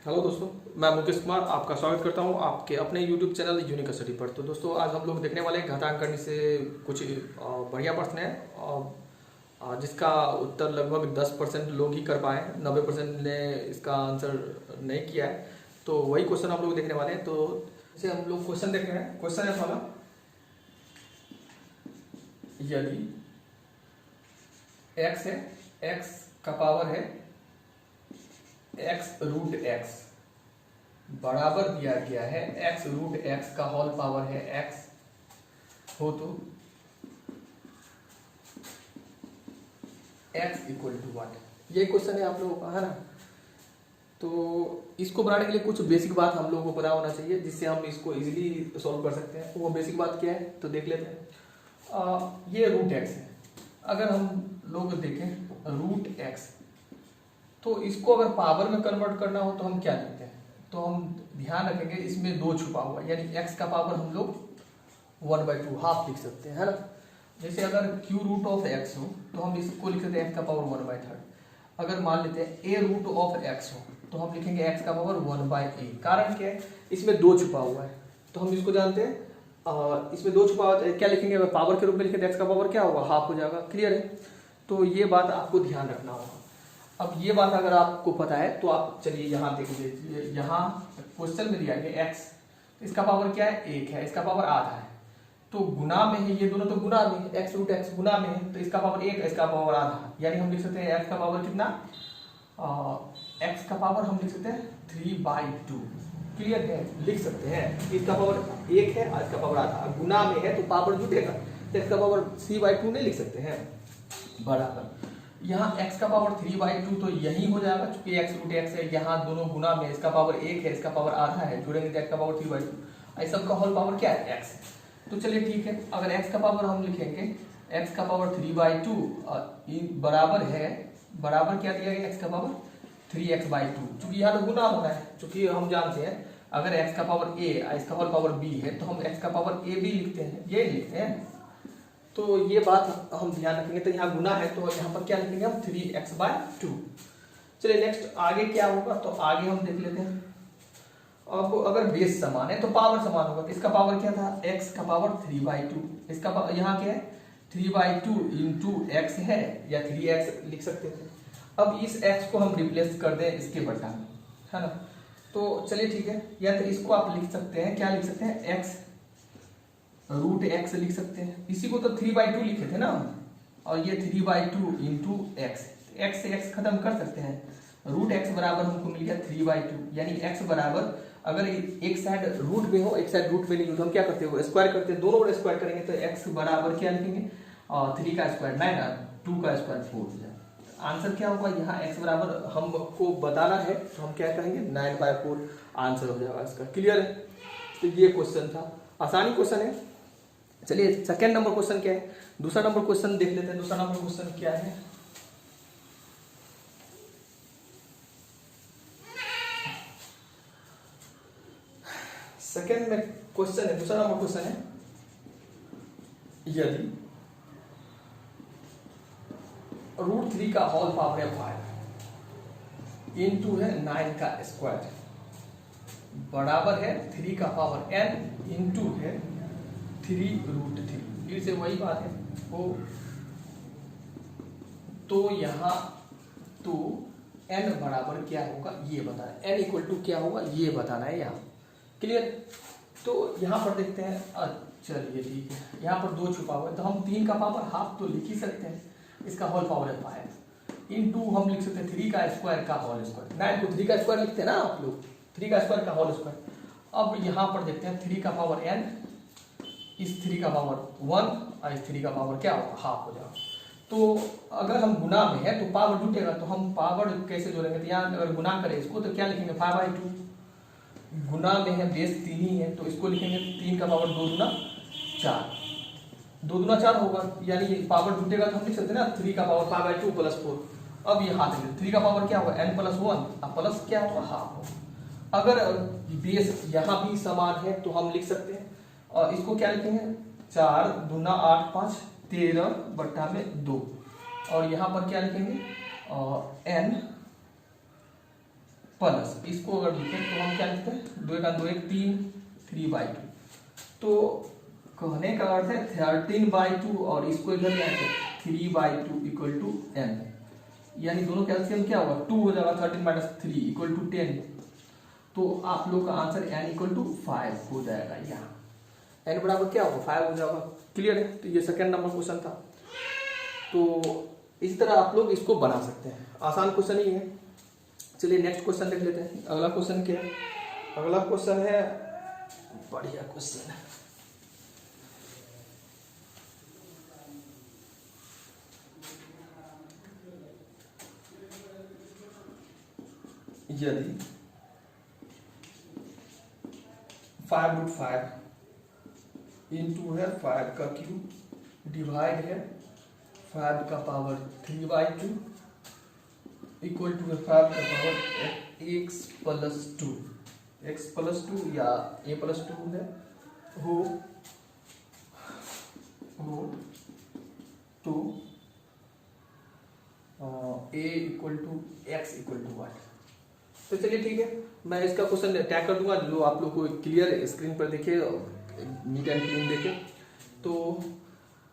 Hello दोस्तों, मैं मुकेश कुमार आपका स्वागत करता हूं आपके अपने यूट्यूब चैनल यूनिक स्टडी पर। तो दोस्तों, आज हम लोग देखने वाले हैं घातांक गणित से कुछ बढ़िया प्रश्न है जिसका उत्तर लगभग 10% लोग ही कर पाए हैं। 90% ने इसका आंसर नहीं किया है। तो वही क्वेश्चन हम लोग देखने वाले हैं। तो जैसे हम लोग क्वेश्चन देख रहे हैं, क्वेश्चन है वाला, यदि x है, x का पावर है x रूट x बराबर दिया गया है x रूट x का होल पावर है x हो तो x इक्वल टू व्हाट। ये क्वेश्चन है आप लोगों का, है ना। तो इसको बनाने के लिए कुछ बेसिक बात हम लोगों को पता होना चाहिए जिससे हम इसको इजीली सॉल्व कर सकते हैं। वो बेसिक बात क्या है तो देख लेते हैं। ये रूट x है। अगर हम लोग देखें रूट x, तो इसको अगर पावर में कन्वर्ट करना हो तो हम क्या लिखते हैं। तो हम ध्यान रखेंगे इसमें 2 छुपा हुआ है, यानी x का पावर हम लोग 1/2 हाफ लिख सकते हैं, है ना। जैसे अगर q रूट ऑफ x हो तो हम इसको लिख सकते हैं x का पावर 1/3। अगर मान लेते हैं a रूट ऑफ x हो तो हम लिखेंगे x का पावर 1/a। कारण क्या है, इसमें 2 छुपा हुआ है। तो हम इसको जानते हैं, इसमें 2 छुपा हुआ है, क्या लिखेंगे, अगर पावर के रूप में लिखेंगे x का पावर क्या होगा, हाफ हो जाएगा। क्लियर है। तो ये बात आपको ध्यान रखना होगा। अब ये बात अगर आपको पता है तो आप चलिए यहाँ देख लीजिए। यहाँ क्वेश्चन में दिया गया x, इसका पावर क्या है, 1 है, इसका पावर आधा है। तो गुना में है, ये दोनों तो गुना में है, x रूट x गुना में है, तो इसका पावर 1 है, इसका पावर आधा। यानी हम लिख सकते हैं x का पावर कितना, x का पावर हम लिख सकते हैं 3/2। क्लियर है, लिख सकते हैं। इसका पावर 1 है और इसका पावर आधा, गुना में है तो पावर जुटेगा, तो इसका पावर 3/2 नहीं लिख सकते हैं, बराबर। यहाँ x का पावर 3/2 तो यही हो जाएगा, क्योंकि x रूट x है, यहाँ दोनों गुना में, इसका पावर 1 है, इसका पावर आधा है, जुड़ेंगे तो x का पावर 3/2। इस सब का होल पावर क्या है, x है। तो चलिए ठीक है, अगर x का पावर हम लिखेंगे x का पावर 3/2 बराबर है, बराबर क्या दिया गया, x का पावर 3x/2। चूंकि यहाँ तो गुना होना है, चूंकि हम जानते हैं अगर x का पावर a इसका होल पावर b है तो हम x का पावर a b लिखते हैं, ये लिखते हैं। तो ये बात हम ध्यान रखेंगे। तो यहाँ गुना है तो यहाँ पर क्या लिखेंगे हम, 3x/2। चलिए नेक्स्ट आगे क्या होगा, तो आगे हम देख लेते हैं। अब अगर बेस समान है तो पावर समान होगा। तो इसका पावर क्या था, x का पावर 3/2, इसका यहाँ क्या है 3/2 इंटू x है, या 3x लिख सकते थे। अब इस x को हम रिप्लेस कर दें इसके बटा में, है ना। तो चलिए ठीक है, या तो इसको आप लिख सकते हैं, क्या लिख सकते हैं, x रूट x लिख सकते हैं। इसी को तो 3/2 लिखे थे ना, और ये 3/2 इंटू x, x से x खत्म कर सकते हैं। रूट x बराबर हमको मिल गया 3/2, यानी x बराबर, अगर एक साइड रूट में हो एक साइड रूट में नहीं हो तो हम क्या करते हो, स्क्वायर करते हैं, दोनों को स्क्वायर करेंगे तो x बराबर क्या लिखेंगे, 3 का स्क्वायर 9 और 2 का स्क्वायर 4 हो जाए। आंसर क्या होगा, यहाँ x बराबर हमको बताना है तो हम क्या करेंगे 9/4 आंसर हो जाएगा इसका। क्लियर है। तो ये क्वेश्चन था, आसानी क्वेश्चन है। चलिए सेकंड नंबर क्वेश्चन क्या है, दूसरा नंबर क्वेश्चन देख लेते हैं। दूसरा नंबर क्वेश्चन क्या है, सेकंड में क्वेश्चन है, दूसरा नंबर क्वेश्चन है, यदि √3 का होल पावर है 5 इंटू है 9 का स्क्वायर बराबर है 3 का पावर n इंटू है 3√3। फिर से वही बात है वो, तो यहाँ तो n बराबर क्या होगा ये बताना है, n इक्वल टू क्या होगा ये बताना है यहाँ। क्लियर। तो यहाँ पर देखते हैं, चलिए ठीक है, यहाँ पर 2 छुपा हुआ है तो हम 3 का पावर हाफ तो लिख ही सकते हैं, इसका होल पावर है 5 इंटू हम लिख सकते हैं 3 का स्क्वायर का होल स्क्वायर। 9 को 3 का स्क्वायर लिखते हैं ना आप लोग, 3 का स्क्वायर का होल स्क्वायर। अब यहाँ पर देखते हैं 3 का पावर n, इस 3 का पावर 1 और इस 3 का पावर क्या होगा, हाफ हो जाएगा। तो अगर हम गुना में है तो पावर जुटेगा, तो हम पावर कैसे जोड़ेंगे, तो यहाँ अगर गुना करें इसको तो क्या लिखेंगे 5/2। गुना में है, बेस 3 ही है तो इसको लिखेंगे 3 का पावर 2 दूना 4, 2 दूना 4 होगा, यानी पावर जुटेगा तो हम लिख सकते हैं ना 3 का पावर 5/2 + 4। अब यहाँ से 3 का पावर क्या होगा, n + 1 और प्लस क्या होगा, हाफ होगा। अगर बेस यहाँ भी समान है तो हम लिख सकते हैं, और इसको क्या लिखेंगे 4 दूना 8 5 13/2, और यहाँ पर क्या लिखेंगे n प्लस इसको अगर लिखें तो हम क्या लिखते हैं, 2 का 2 1 3, 3/2। तो कहने का अर्थ है 13/2 और इसको इधर ले आएंगे 3/2 इक्वल टू n, यानी दोनों का एलसीएम क्या होगा 2 हो जाएगा, 13 - 3 इक्वल टू 10। तो आप लोग का आंसर n इक्वल टू 5 हो जाएगा। यहाँ n बराबर क्या होगा 5 हो जाएगा। क्लियर है। तो ये सेकंड नंबर क्वेश्चन था। तो इस तरह आप लोग इसको बना सकते हैं, आसान क्वेश्चन ही है। चलिए नेक्स्ट क्वेश्चन देख लेते हैं। अगला क्वेश्चन क्या है, अगला क्वेश्चन है बढ़िया क्वेश्चन है। यदि 5√5 इंटू है 5 का क्यूब डिवाइड है 5 का पावर 3/2 इक्वल टू है 5 का पावर x प्लस 2 या a प्लस 2 है हो तो a equal to x equal to 1। तो चलिए ठीक है, मैं इसका क्वेश्चन टैग कर दूंगा जो आप लोग को क्लियर स्क्रीन पर देखे, नीट एंड क्लीन देखे। तो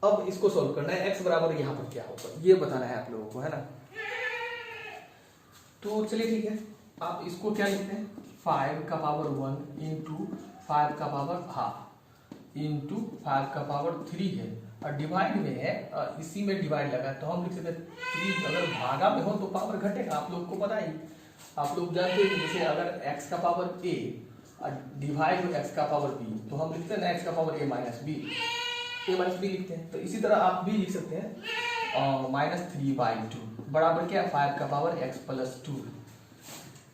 अब इसको सॉल्व करना है, x बराबर यहाँ पर क्या होगा ये बताना है आप लोगों को, है ना। तो चलिए ठीक है, आप इसको क्या लिखते हैं 5 का पावर 1 इंटू 5 का पावर हाफ इंटू 5 का पावर 3 है और डिवाइड में है, इसी में डिवाइड लगा तो हम लिख सकते हैं 3। अगर भागा में हो तो पावर घटेगा, आप लोग को पता ही, आप लोग जानते हैं कि जैसे अगर x का पावर a और डिवाइड हो x का पावर b तो हम लिखते हैं ना x का पावर a माइनस b लिखते हैं। तो इसी तरह आप भी लिख सकते हैं -3/2 बराबर क्या 5 का पावर x प्लस 2।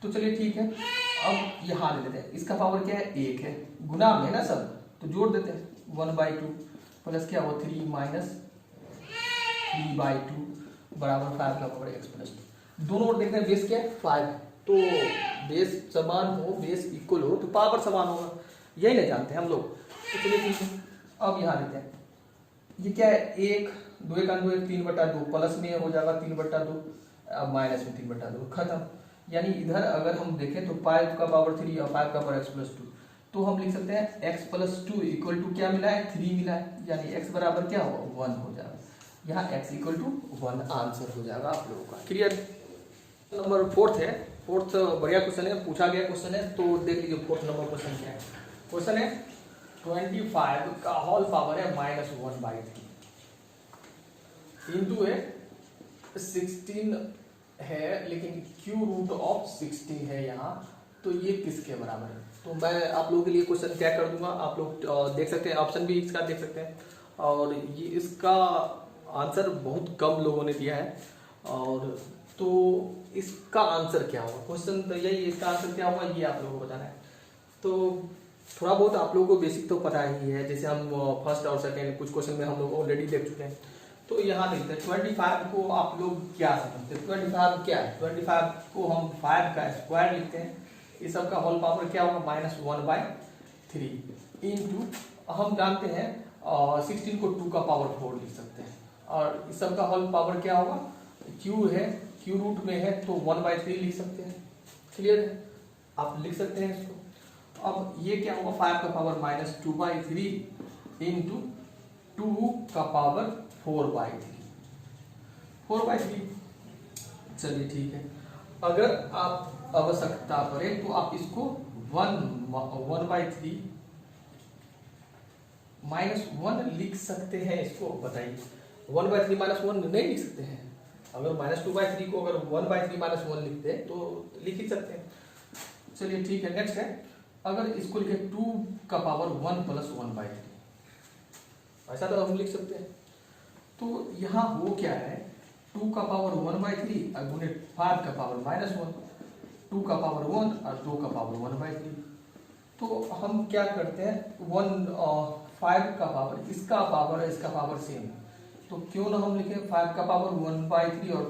तो चलिए ठीक है, अब यहाँ ले लेते हैं, इसका पावर क्या है 1 है, गुना में है ना सब, तो जोड़ देते हैं 1/2 प्लस क्या हो 3 माइनस 3/2 बराबर 5 का पावर x प्लस 2। दोनों ओर देखते हैं बेस क्या है 5, तो बेस समान हो, बेस इक्वल हो तो पावर समान होगा, यही नहीं जानते हम लोग। तो चलिए ठीक है, अब यहाँ लेते हैं, ये क्या है 1 2 का 2 3/2 प्लस में हो जाएगा 3/2, माइनस में 3/2 खत्म। यानी इधर अगर हम देखें तो 5 का पावर 3 और 5 का पावर x प्लस 2, तो हम लिख सकते हैं x प्लस 2 इक्वल टू क्या मिला है 3 मिला है, यानी x बराबर क्या होगा 1 हो जाएगा। यहाँ x इक्वल टू 1 आंसर हो जाएगा आप लोगों का। क्लियर। नंबर 4 है, 4th बढ़िया क्वेश्चन है, पूछा गया क्वेश्चन है। तो देख लीजिए 4th नंबर क्वेश्चन क्या है। क्वेश्चन है 25 का होल पावर है -1/3 इंटू है 16 है, लेकिन क्यू रूट ऑफ 16 है यहाँ, तो ये किसके बराबर है। तो मैं आप लोगों के लिए क्वेश्चन क्या कर दूंगा, आप लोग देख सकते हैं, ऑप्शन भी इसका देख सकते हैं। और ये इसका आंसर बहुत कम लोगों ने दिया है, और तो इसका आंसर क्या होगा, क्वेश्चन तो यही, इसका आंसर क्या होगा ये आप लोगों को बताना है। तो थोड़ा बहुत आप लोगों को बेसिक तो पता ही है, जैसे हम फर्स्ट और सेकेंड कुछ क्वेश्चन में हम लोग ऑलरेडी देख चुके हैं। तो यहाँ देखते हैं 25 को आप लोग क्या समझते हैं, 25 क्या है, 25 को हम 5 का स्क्वायर लिखते हैं, इस सब का होल पावर क्या होगा -1/3 इंटू हम जानते हैं 16 को 2 का पावर 4 लिख सकते हैं, और इस सब का होल पावर क्या होगा क्यू है, क्यू रूट में है तो 1/3 लिख सकते हैं। क्लियर है, आप लिख सकते हैं इसको। अब ये क्या होगा 5 का पावर -2/3 इंटू 2 का पावर 4/3। चलिए ठीक है, अगर आप आवश्यकता पड़े तो आप इसको 1/3 -1 लिख सकते हैं। इसको बताइए 1/3 -1 नहीं लिख सकते हैं। अगर -2/3 को अगर 1/3 -1 लिखते हैं तो लिख ही सकते हैं। चलिए ठीक है, नेक्स्ट है, अगर इसको लिखे 2 का पावर 1 प्लस 1/3, ऐसा तो हम लिख सकते हैं। तो यहाँ वो क्या है 2 का पावर 1/3 और गुणे 5 का पावर -1, 2 का पावर 1 और 2 का पावर 1/3। तो हम क्या करते हैं 5 का पावर, इसका पावर सेम, तो क्यों ना हम लिखें 5 का पावर 1/3 और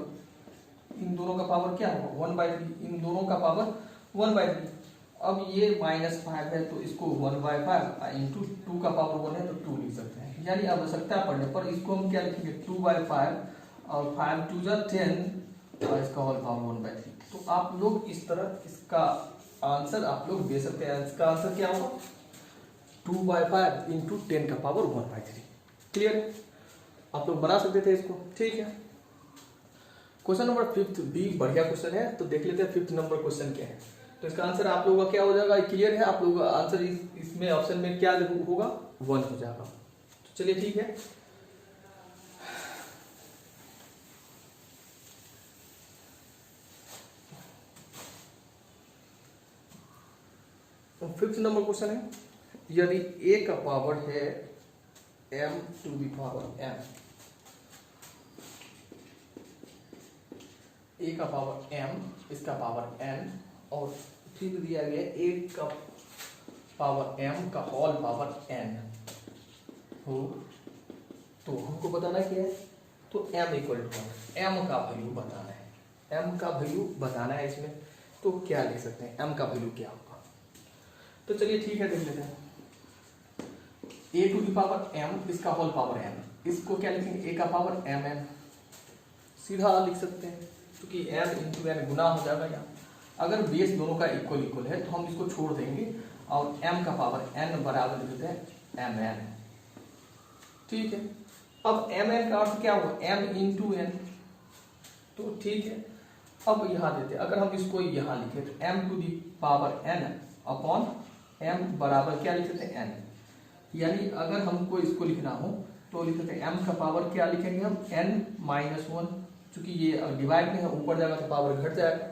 इन दोनों का पावर क्या होगा 1/3, इन दोनों का पावर 1/3। अब ये -5 है तो इसको 1/5 इंटू 2 का पावर 1 है तो 2 लिख सकते हैं। यानी आवश्यकता पड़ने पर इसको हम क्या लिखेंगे 2/5 और 5 2 जा 10 और इसका होल पावर 1/3। तो आप लोग इस तरह इसका आंसर आप लोग दे सकते हैं। इसका आंसर क्या होगा 2/5 इंटू 10 का पावर 1/3। क्लियर है, आप लोग बना सकते थे इसको। ठीक है, क्वेश्चन नंबर 5 भी बढ़िया क्वेश्चन है, तो देख लेते हैं 5th नंबर क्वेश्चन क्या है। तो इसका आंसर आप लोगों का क्या हो जाएगा, क्लियर है, आप लोगों का आंसर इसमें ऑप्शन में क्या होगा 1 हो जाएगा। तो चलिए ठीक है, तो 5th नंबर क्वेश्चन है, यदि a का पावर है m to the power m, a का पावर m, इसका पावर n, और फिर दिया गया a का पावर m का होल पावर n हो, तो हमको बताना क्या है, तो m इक्वल टू m का वैल्यू बताना है। m का वैल्यू बताना है इसमें, तो क्या लिख सकते हैं, m का वैल्यू क्या होगा। तो चलिए ठीक है, देख लेते हैं। a to the power m, इसका होल पावर n, इसको क्या लिखेंगे, a का पावर mn, सीधा लिख सकते हैं क्योंकि m इंटू n गुना हो जाएगा यहाँ। अगर बेस दोनों का इक्वल इक्वल है तो हम इसको छोड़ देंगे और m का पावर n बराबर लिख देते हैं mn। ठीक है, अब mn का अर्थ क्या होगा, m इंटू n, तो ठीक है। अब यहाँ देते हैं, अगर हम इसको यहाँ लिखे तो m to the power n upon m बराबर क्या लिख सकते हैं n, यानी अगर हमको इसको लिखना हो तो लिख सकते हैं m का पावर क्या लिखेंगे हम n-1, चूंकि ये डिवाइड में है ऊपर जाएगा तो पावर घट जाएगा,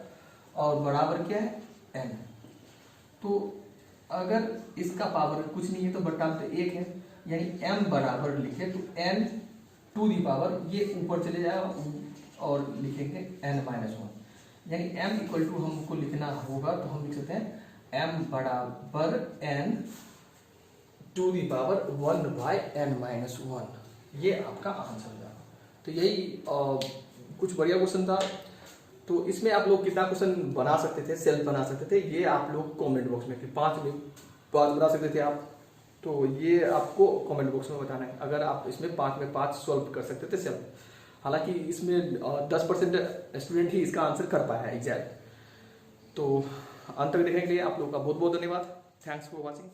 और बराबर क्या है n। तो अगर इसका पावर कुछ नहीं है तो बटा में 1 है, यानी m बराबर लिखे तो n टू दी पावर ये ऊपर चले जाएगा और लिखेंगे n-1, यानी m इक्वल टू हमको लिखना होगा तो हम लिख सकते हैं m बराबर n to the power 1/n-1, ये आपका आंसर था। तो यही कुछ बढ़िया क्वेश्चन था। तो इसमें आप लोग कितना क्वेश्चन बना सकते थे, सेल्फ बना सकते थे, ये आप लोग कमेंट बॉक्स में, फिर 5 में 5 बना सकते थे आप, तो ये आपको कमेंट बॉक्स में बताना है। अगर आप इसमें 5 में 5 सॉल्व कर सकते थे सेल्फ, हालांकि इसमें 10% स्टूडेंट ही इसका आंसर कर पाया है एग्जैक्ट। तो अंत तक देखने के लिए आप लोगों का बहुत बहुत धन्यवाद। Thanks for watching.